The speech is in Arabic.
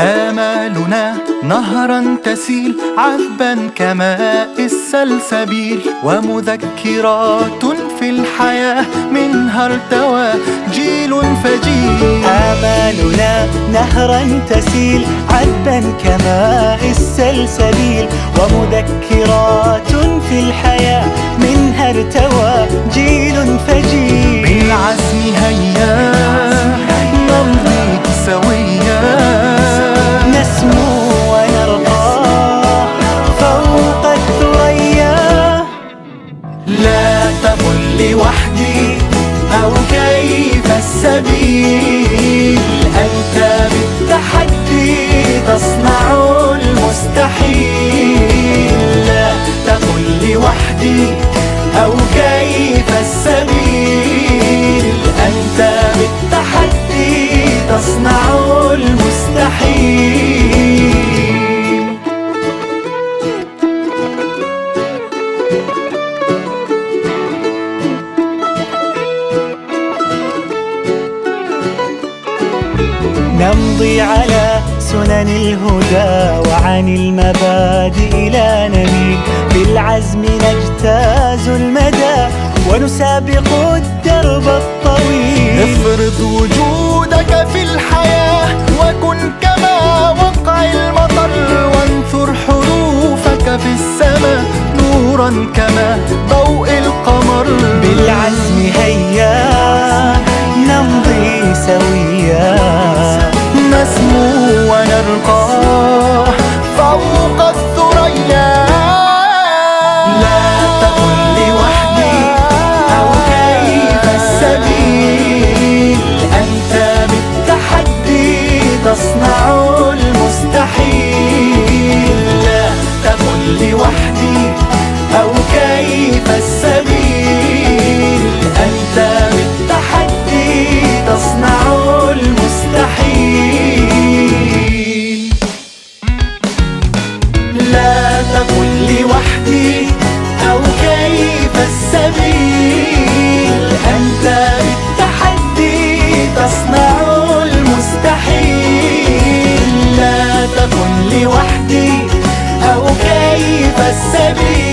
آمالنا نهرا تسيل عذبا كماء السلسبيل، ومذكرات في الحياة منها ارتوى جيل فجيل. آمالنا نهرا تسيل عذبا كماء السلسبيل، ومذكرات في الحياة منها ارتوى جيل فجيل. بالعزم هيا نمضي سويا، نسمو ونرقى فوق الثريا. لا تقل لوحدي أو كيف السبيل، أنت بالتحدي تصنع المستحيل. لا تقل لوحدي أو كيف السبيل، أنت بالتحدي تصنع المستحيل. نمضي على سنن الهدى وعن المبادئ لا نميل، بالعزم نجتاز المدى ونسابق الدرب الطويل. افرض وجودك في الحياة وكن كما وقع المطر، وانثر حروفك في السماء نورا كما ضوء القمر. بالعزم هيا نمضي سويا، نسمو ونرقى فوق الثريا. لا تقل لوحدي أو كيف السبيل، أنت بالتحدي تصنع المستحيل. لا تقل لوحدي أو كيف السبيل، أنت بالتحدي تصنع المستحيل. لا تقل لوحدي أو كيف السبيل، أنت بالتحدي تصنع المستحيل. لا تقل لوحدي أو كيف السبيل،